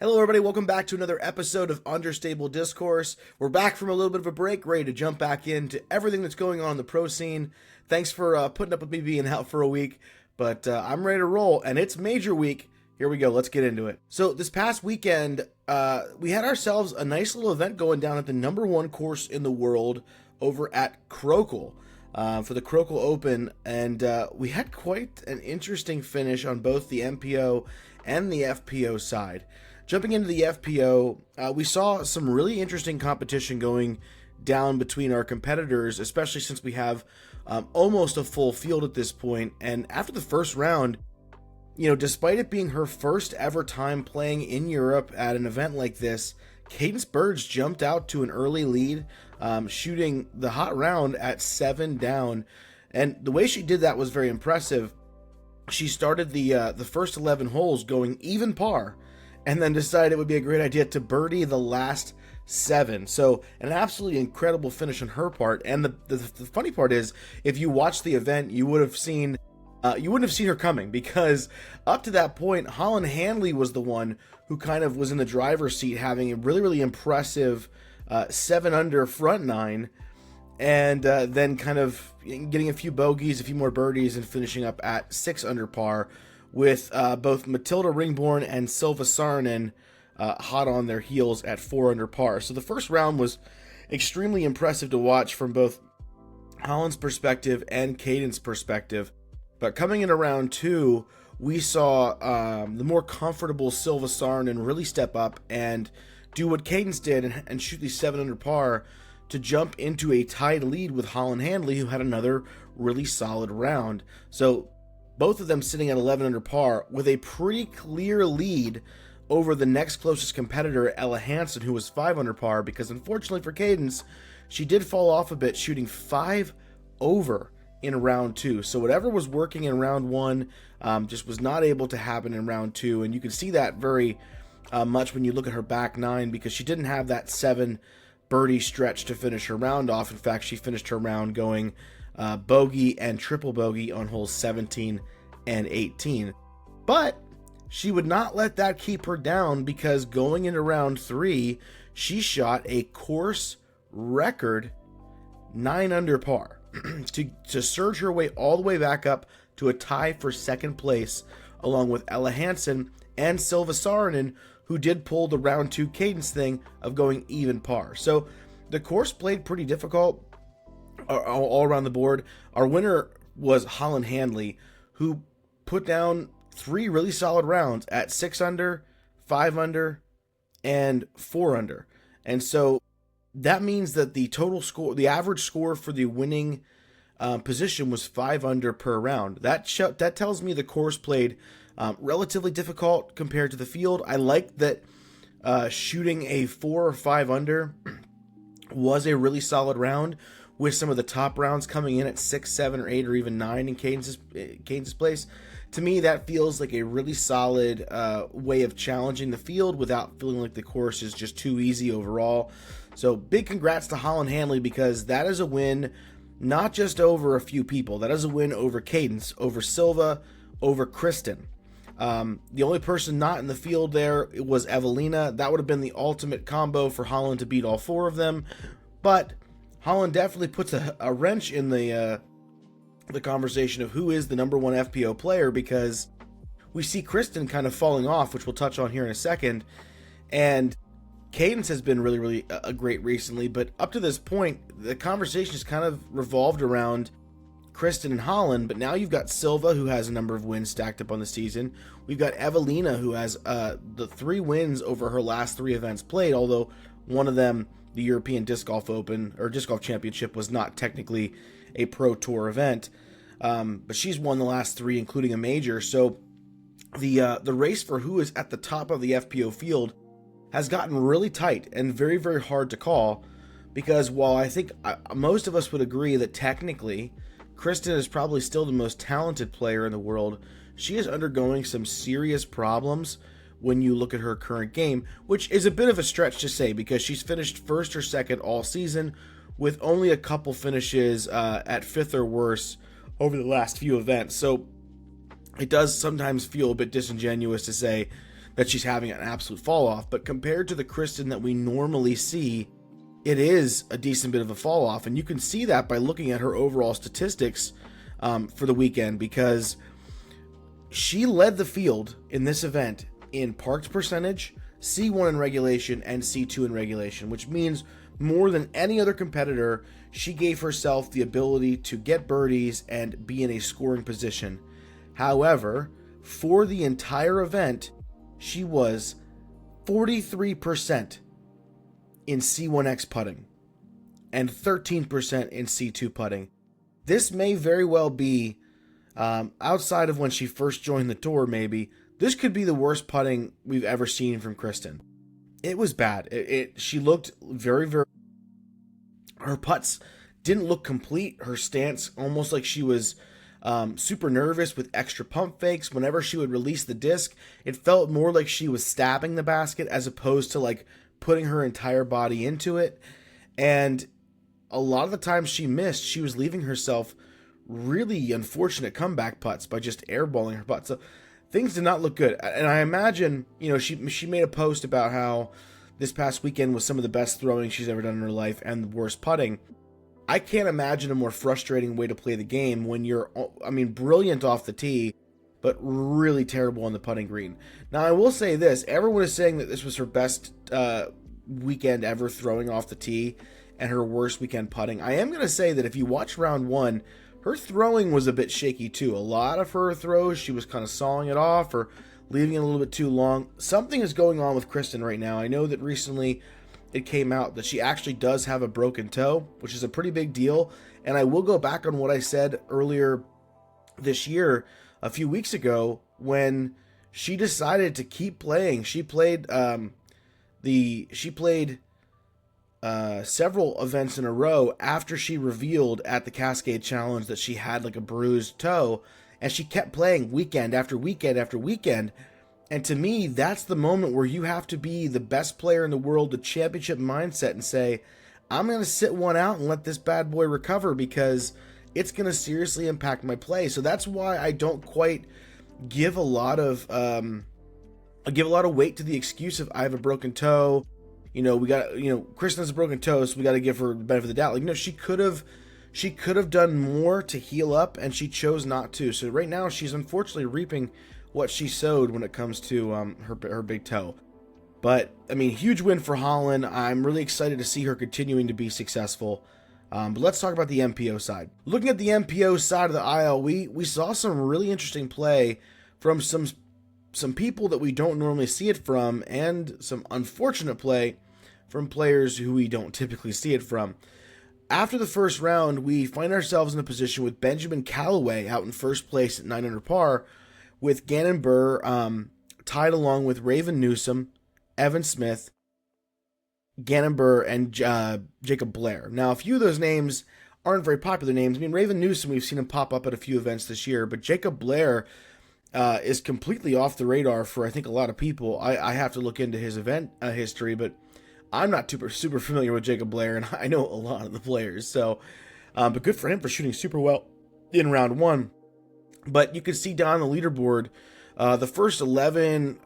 Hello, everybody. Welcome back to another episode of Understable Discourse. We're back from a little bit of a break, ready to jump back into everything that's going on in the pro scene. Thanks for putting up with me being out for a week, but I'm ready to roll, and it's major week. Here we go. Let's get into it. So this past weekend, we had ourselves a nice little event going down at the #1 course in the world over at Krokhol for the Krokhol Open, and we had quite an interesting finish on both the MPO and the FPO side. Jumping into the FPO, we saw some really interesting competition going down between our competitors, especially since we have almost a full field at this point. And after the first round, despite it being her first ever time playing in Europe at an event like this, Cadence Burge jumped out to an early lead, shooting the hot round at 7 down. And the way she did that was very impressive. She started the first 11 holes going even par, and then decided it would be a great idea to birdie the last 7. So an absolutely incredible finish on her part. And the funny part is, if you watched the event, you wouldn't have seen her coming, because up to that point, Holland Handley was the one who kind of was in the driver's seat, having a really, really impressive 7 under front nine, and then kind of getting a few bogeys, a few more birdies, and finishing up at 6 under par, with both Matilda Ringborn and Silva Saarinen hot on their heels at 4 under par. So the first round was extremely impressive to watch from both Holland's perspective and Cadence perspective. But coming into round 2, we saw the more comfortable Silva Saarinen really step up and do what Cadence did and shoot the 7 under par to jump into a tied lead with Holland Handley, who had another really solid round. So both of them sitting at 11 under par with a pretty clear lead over the next closest competitor, Ella Hansen, who was 5 under par, because unfortunately for Cadence, she did fall off a bit, shooting 5 over in round 2. So whatever was working in round 1 just was not able to happen in round 2. And you can see that very much when you look at her back 9, because she didn't have that 7 birdie stretch to finish her round off. In fact, she finished her round going bogey and triple bogey on holes 17 and 18. But she would not let that keep her down, because going into round 3, she shot a course record 9 under par to surge her way all the way back up to a tie for second place, along with Ella Hansen and Silva Saarinen, who did pull the round 2 Cadence thing of going even par. So the course played pretty difficult all around the board. Our winner was Holland Handley, who put down 3 really solid rounds at 6 under, 5 under, and 4 under. And so that means that the total score, the average score for the winning position was 5 under per round. That tells me the course played relatively difficult compared to the field. I like that shooting a 4 or 5 under was a really solid round, with some of the top rounds coming in at 6, 7, or 8, or even 9 in Cadence's place. To me, that feels like a really solid way of challenging the field without feeling like the course is just too easy overall. So big congrats to Holland Handley, because that is a win not just over a few people. That is a win over Cadence, over Silva, over Kristen. The only person not in the field there was Evelina. That would have been the ultimate combo for Holland to beat all 4 of them. But Holland definitely puts a wrench in the conversation of who is the #1 FPO player, because we see Kristen kind of falling off, which we'll touch on here in a second. And Cadence has been really, really great recently, but up to this point, the conversation has kind of revolved around Kristen and Holland. But now you've got Silva, who has a number of wins stacked up on the season. We've got Evelina, who has the 3 wins over her last 3 events played, although one of them, the European Disc Golf Open, or Disc Golf Championship, was not technically a Pro Tour event. But she's won the last 3, including a major. So the race for who is at the top of the FPO field has gotten really tight and very, very hard to call, because while I think most of us would agree that technically Kristen is probably still the most talented player in the world, she is undergoing some serious problems when you look at her current game, which is a bit of a stretch to say, because she's finished 1st or 2nd all season, with only a couple finishes at 5th or worse over the last few events. So it does sometimes feel a bit disingenuous to say that she's having an absolute fall off, but compared to the Kristen that we normally see, it is a decent bit of a fall off. And you can see that by looking at her overall statistics for the weekend, because she led the field in this event in parked percentage, C1 in regulation, and C2 in regulation, which means more than any other competitor, she gave herself the ability to get birdies and be in a scoring position. However, for the entire event, she was 43% in C1X putting and 13% in C2 putting. This may very well be, outside of when she first joined the tour, maybe, this could be the worst putting we've ever seen from Kristen. It was bad. She looked very, very... Her putts didn't look complete. Her stance, almost like she was super nervous with extra pump fakes. Whenever she would release the disc, it felt more like she was stabbing the basket as opposed to like putting her entire body into it. And a lot of the times she missed, she was leaving herself really unfortunate comeback putts by just airballing her putts. So things did not look good. And I imagine, she made a post about how this past weekend was some of the best throwing she's ever done in her life and the worst putting. I can't imagine a more frustrating way to play the game when you're, brilliant off the tee, but really terrible on the putting green. Now, I will say this. Everyone is saying that this was her best weekend ever throwing off the tee and her worst weekend putting. I am going to say that if you watch round one, her throwing was a bit shaky too. A lot of her throws, she was kind of sawing it off or leaving it a little bit too long. Something is going on with Kristen right now. I know that recently it came out that she actually does have a broken toe, which is a pretty big deal. And I will go back on what I said earlier this year, a few weeks ago, when she decided to keep playing. She played several events in a row after she revealed at the Cascade Challenge that she had like a bruised toe, and she kept playing weekend after weekend after weekend. And to me, that's the moment where you have to be the best player in the world, the championship mindset, and say, I'm going to sit one out and let this bad boy recover, because it's going to seriously impact my play. So that's why I don't quite give a lot of weight to the excuse of I have a broken toe. Kristen has a broken toe, so we got to give her the benefit of the doubt. She could have done more to heal up, and she chose not to. So right now, she's unfortunately reaping what she sowed when it comes to her big toe. But huge win for Holland. I'm really excited to see her continuing to be successful. But let's talk about the MPO side. Looking at the MPO side of the aisle, we saw some really interesting play from some people that we don't normally see it from, and some unfortunate play from players who we don't typically see it from. After the first round, we find ourselves in a position with Benjamin Callaway out in first place at 9 under par, with Gannon Buhr tied along with Raven Newsom, Evan Smith, Gannon Buhr, and Jacob Blair. Now, a few of those names aren't very popular names. Raven Newsom, we've seen him pop up at a few events this year, but Jacob Blair is completely off the radar for, I think, a lot of people. I have to look into his event history, but I'm not super familiar with Jacob Blair, and I know a lot of the players. So, but good for him for shooting super well in round one. But you can see down the leaderboard, the first 11,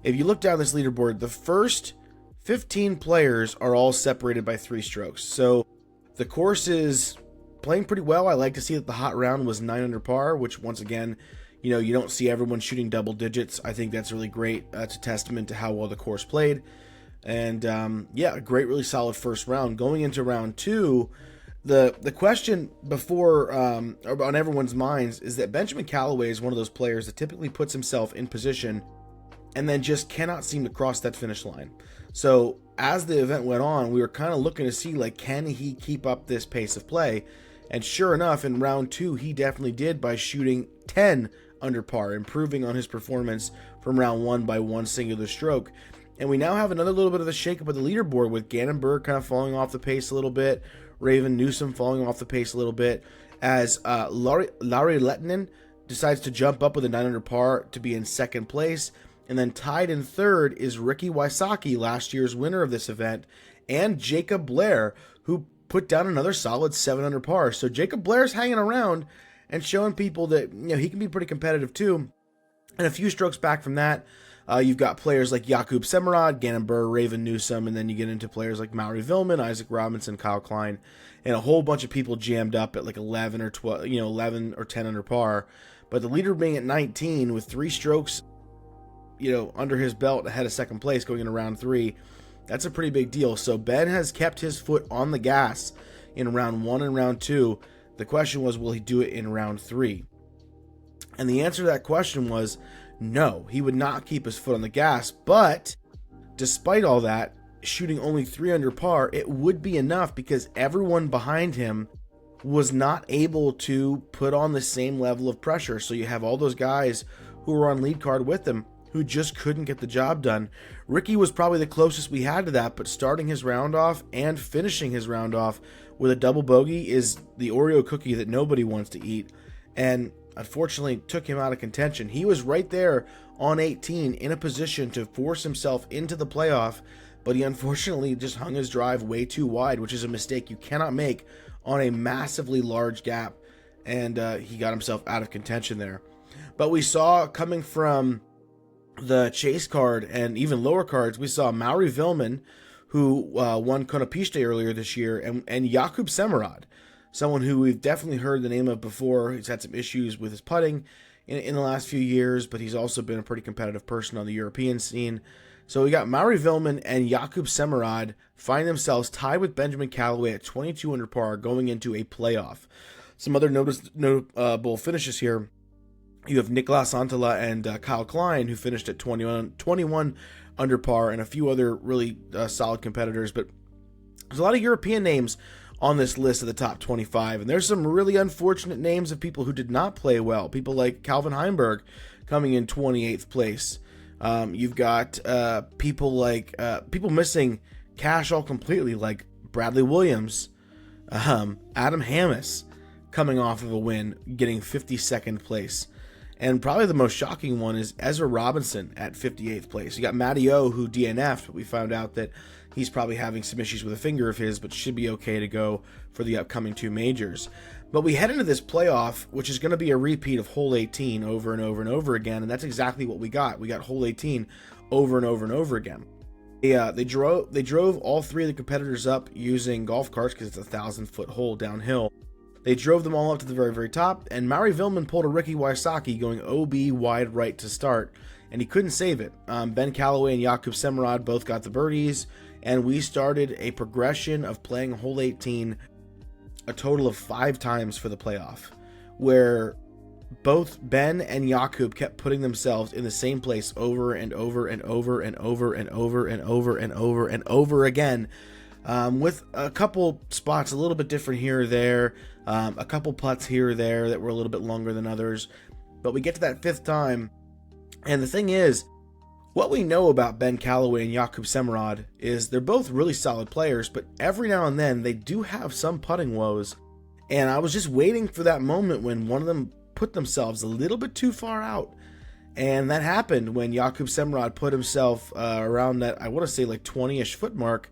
if you look down this leaderboard, the first 15 players are all separated by 3 strokes. So the course is playing pretty well. I like to see that the hot round was 9 under par, which once again, you don't see everyone shooting double digits. I think that's really great. That's a testament to how well the course played. And a great, really solid first round. Going into round two, the question before on everyone's minds is that Benjamin Callaway is one of those players that typically puts himself in position and then just cannot seem to cross that finish line. So as the event went on, we were kind of looking to see, can he keep up this pace of play? And sure enough, in round two, he definitely did by shooting 10 under par, improving on his performance from round one by one singular stroke. And we now have another little bit of a shakeup of the leaderboard, with Gannon Buhr kind of falling off the pace a little bit, Raven Newsom falling off the pace a little bit, as Larry Lettinen decides to jump up with a 9 under par to be in second place. And then tied in third is Ricky Wysocki, last year's winner of this event, and Jacob Blair, who put down another solid 7 under par. So Jacob Blair's hanging around and showing people that he can be pretty competitive too. And a few strokes back from that, you've got players like Jakub Semerad, Gannon Burr, Raven Newsom, and then you get into players like Mauri Vilman, Isaac Robinson, Kyle Klein, and a whole bunch of people jammed up at like 11 or 12, 11 or 10 under par. But the leader being at 19 with 3 strokes, under his belt ahead of second place going into round 3, that's a pretty big deal. So Ben has kept his foot on the gas in round 1 and round 2. The question was, will he do it in round 3? And the answer to that question was no, he would not keep his foot on the gas. But despite all that, shooting only 3 under par, it would be enough because everyone behind him was not able to put on the same level of pressure. So you have all those guys who were on lead card with him who just couldn't get the job done. Ricky was probably the closest we had to that, but starting his round off and finishing his round off with a double bogey is the Oreo cookie that nobody wants to eat, and unfortunately took him out of contention. He was right there on 18 in a position to force himself into the playoff, but he unfortunately just hung his drive way too wide, which is a mistake you cannot make on a massively large gap, and he got himself out of contention there. But we saw coming from the chase card and even lower cards, we saw Mauri Vilman, who won Konopiste earlier this year, and Jakub Semerad, someone who we've definitely heard the name of before. He's had some issues with his putting in the last few years, but he's also been a pretty competitive person on the European scene. So we got Mauri Vilman and Jakub Semerad find themselves tied with Benjamin Callaway at 22 under par going into a playoff. Some other notable finishes here. You have Nicolas Antala and Kyle Klein, who finished at 21 under par, and a few other really solid competitors. But there's a lot of European names on this list of the top 25, and there's some really unfortunate names of people who did not play well. People like Calvin Heimberg coming in 28th place. You've got people missing cash all completely, like Bradley Williams, Adam Hammes coming off of a win, getting 52nd place. And probably the most shocking one is Ezra Robinson at 58th place. You got Matty O, who DNF'd, but we found out that he's probably having some issues with a finger of his, but should be okay to go for the upcoming 2 majors. But we head into this playoff, which is going to be a repeat of hole 18 over and over and over again, and that's exactly what we got. We got hole 18 over and over and over again. They drove all 3 of the competitors up using golf carts because it's a 1,000-foot hole downhill. They drove them all up to the very, very top, and Mauri Vilman pulled a Ricky Wysocki going OB wide right to start, and he couldn't save it. Ben Callaway and Jakub Semerad both got the birdies, and we started a progression of playing hole 18 a total of 5 times for the playoff, where both Ben and Jakub kept putting themselves in the same place over and over and over and over and over and over and over and over again, with a couple spots a little bit different here or there, a couple putts here or there that were a little bit longer than others. But we get to that 5th time, and the thing is, what we know about Ben Callaway and Jakub Semerad is they're both really solid players, but every now and then they do have some putting woes. And I was just waiting for that moment when one of them put themselves a little bit too far out. And that happened when Jakub Semerad put himself around that, I want to say like 20-ish foot mark.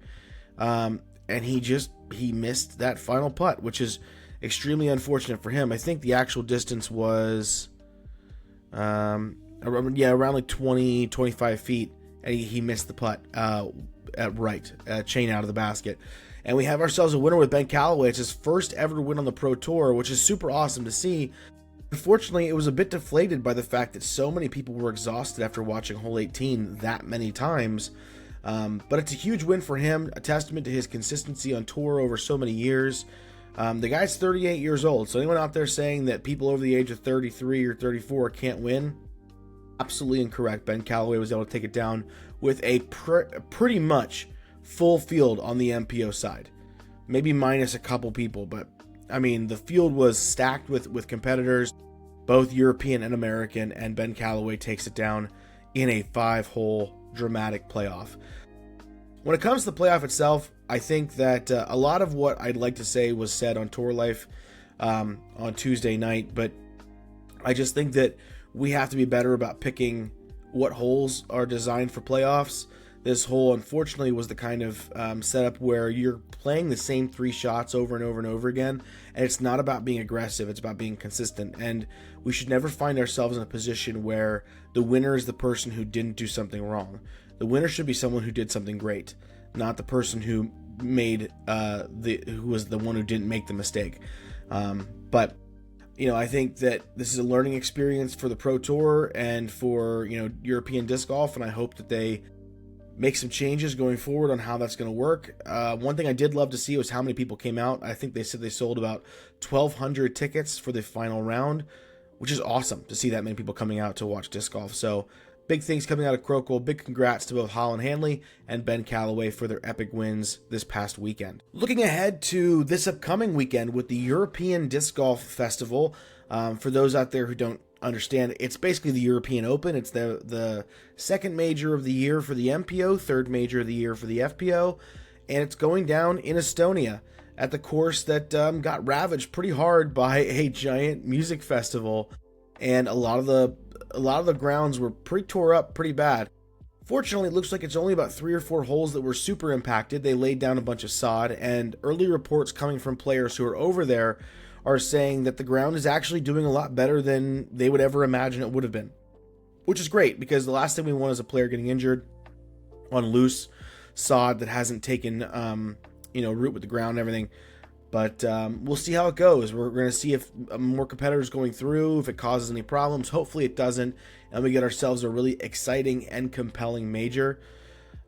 And he missed that final putt, which is extremely unfortunate for him. I think the actual distance was around like 20, 25 feet, and he missed the putt chain out of the basket. And we have ourselves a winner with Ben Callaway. It's his first ever win on the Pro Tour, which is super awesome to see. Unfortunately, it was a bit deflated by the fact that so many people were exhausted after watching hole 18 that many times. But it's a huge win for him, a testament to his consistency on tour over so many years. The guy's 38 years old, so anyone out there saying that people over the age of 33 or 34 can't win, absolutely incorrect. Ben Callaway was able to take it down with a pretty much full field on the MPO side. Maybe minus a couple people, but I mean, the field was stacked with competitors, both European and American, and Ben Callaway takes it down in a 5-hole dramatic playoff. When it comes to the playoff itself, I think that a lot of what I'd like to say was said on Tour Life on Tuesday night, but I just think that we have to be better about picking what holes are designed for playoffs. this hole, unfortunately, was the kind of setup where you're playing the same 3 shots over and over and over again, and it's not about being aggressive, it's about being consistent. And we should never find ourselves in a position where the winner is the person who didn't do something wrong. The winner should be someone who did something great, not the person who who was the one who didn't make the mistake. But I think that this is a learning experience for the Pro Tour and for European disc golf, and I hope that they make some changes going forward on how that's going to work. One thing I did love to see was how many people came out. I think they said they sold about 1,200 tickets for the final round, which is awesome to see that many people coming out to watch disc golf. So big things coming out of Krokhol. Big congrats to both Holland Hanley and Ben Calloway for their epic wins this past weekend. Looking ahead to this upcoming weekend with the European Disc Golf Festival. For those out there who don't understand, it's basically the European Open. It's the second major of the year for the MPO, third major of the year for the FPO, and it's going down in Estonia at the course that got ravaged pretty hard by a giant music festival, and a lot of the grounds were pretty tore up pretty bad. Fortunately, it looks like it's only about 3 or 4 holes that were super impacted. They laid down a bunch of sod, and early reports coming from players who are over there are saying that the ground is actually doing a lot better than they would ever imagine it would have been, which is great, because the last thing we want is a player getting injured on loose sod that hasn't taken root with the ground and everything. But we'll see how it goes. We're going to see if more competitors going through, if it causes any problems. Hopefully it doesn't, and we get ourselves a really exciting and compelling major.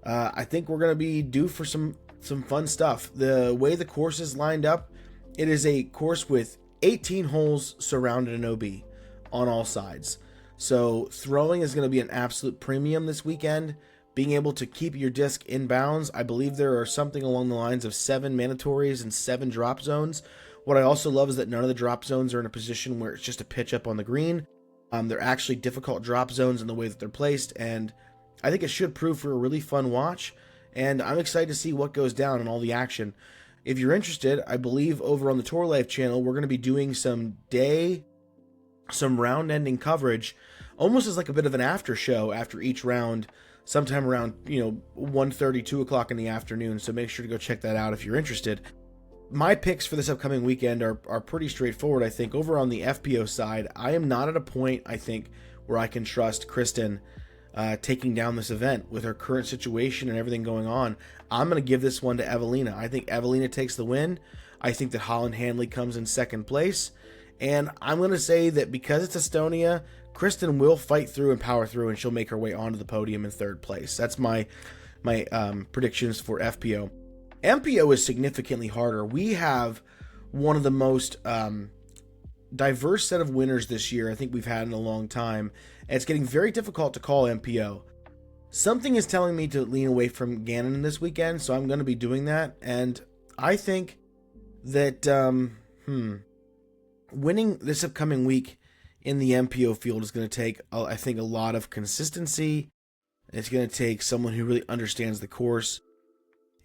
I think we're going to be due for some fun stuff. The way the course is lined up, it is a course with 18 holes surrounded in OB on all sides. So throwing is going to be an absolute premium this weekend. Being able to keep your disc in bounds, I believe there are something along the lines of 7 mandatories and 7 drop zones. What I also love is that none of the drop zones are in a position where it's just a pitch up on the green. They're actually difficult drop zones in the way that they're placed, and I think it should prove for a really fun watch, and I'm excited to see what goes down in all the action. If you're interested, I believe over on the Tour Life channel, we're going to be doing some round-ending coverage, almost as like a bit of an after show after each round, sometime around 1:30, 2 o'clock in the afternoon. So make sure to go check that out if you're interested. My picks for this upcoming weekend are pretty straightforward. I think over on the FPO side, I am not at a point, I think, where I can trust Kristen taking down this event with her current situation and everything going on. I'm going to give this one to Evelina. I think Evelina takes the win. I think that Holland Hanley comes in second place. And I'm going to say that because it's Estonia, Kristen will fight through and power through, and she'll make her way onto the podium in third place. That's my predictions for FPO. MPO is significantly harder. We have one of the most diverse set of winners this year I think we've had in a long time. And it's getting very difficult to call MPO. Something is telling me to lean away from Gannon this weekend, so I'm going to be doing that. And I think that winning this upcoming week in the MPO field is going to take, I think, a lot of consistency. It's going to take someone who really understands the course.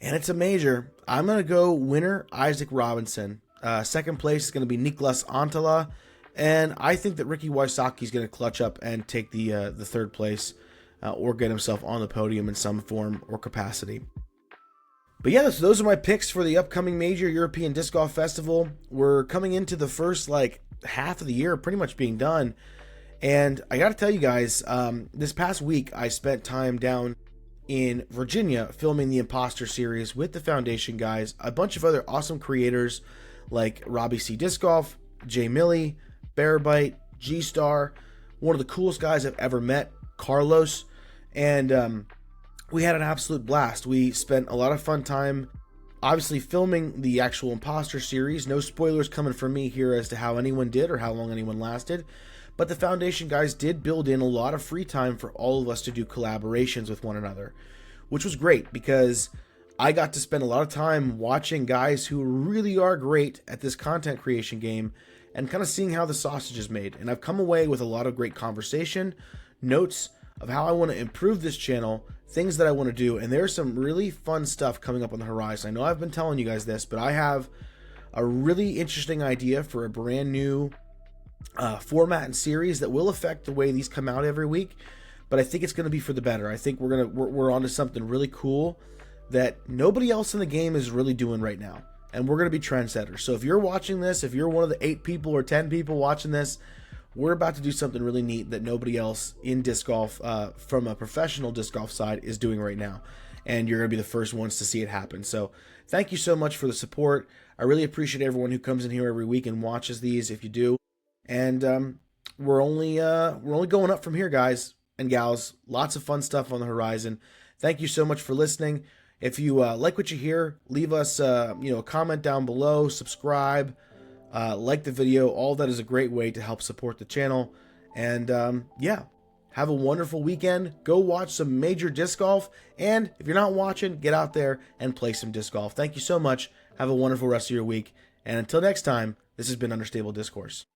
And it's a major. I'm going to go winner Isaac Robinson. Second place is going to be Niklas Antala. And I think that Ricky Wysocki is going to clutch up and take the third place or get himself on the podium in some form or capacity. But yeah, so those are my picks for the upcoming major European Disc Golf Festival. We're coming into the first half of the year pretty much being done. And I got to tell you guys, this past week I spent time down in Virginia filming the Imposter series with the Foundation guys, a bunch of other awesome creators like Robbie C. Disc Golf, Jay Milley, Bearbite, G-Star, one of the coolest guys I've ever met, Carlos, and we had an absolute blast. We spent a lot of fun time obviously filming the actual Imposter series. No spoilers coming from me here as to how anyone did or how long anyone lasted. But the Foundation guys did build in a lot of free time for all of us to do collaborations with one another, which was great because I got to spend a lot of time watching guys who really are great at this content creation game and kind of seeing how the sausage is made. And I've come away with a lot of great conversation, notes of how I want to improve this channel, things that I want to do, and there's some really fun stuff coming up on the horizon. I know I've been telling you guys this, but I have a really interesting idea for a brand new format and series that will affect the way these come out every week. but I think it's going to be for the better. I think we're onto something really cool that nobody else in the game is really doing right now, and we're going to be trendsetters. So if you're watching this, if you're one of the 8 people or 10 people watching this, we're about to do something really neat that nobody else in disc golf, from a professional disc golf side, is doing right now. And you're going to be the first ones to see it happen. So thank you so much for the support. I really appreciate everyone who comes in here every week and watches these, if you do. And we're only going up from here, guys and gals. Lots of fun stuff on the horizon. Thank you so much for listening. If you like what you hear, leave us a comment down below, subscribe, like the video. All that is a great way to help support the channel. And yeah, have a wonderful weekend. Go watch some major disc golf. And if you're not watching, get out there and play some disc golf. Thank you so much. Have a wonderful rest of your week. And until next time, this has been Understable Discourse.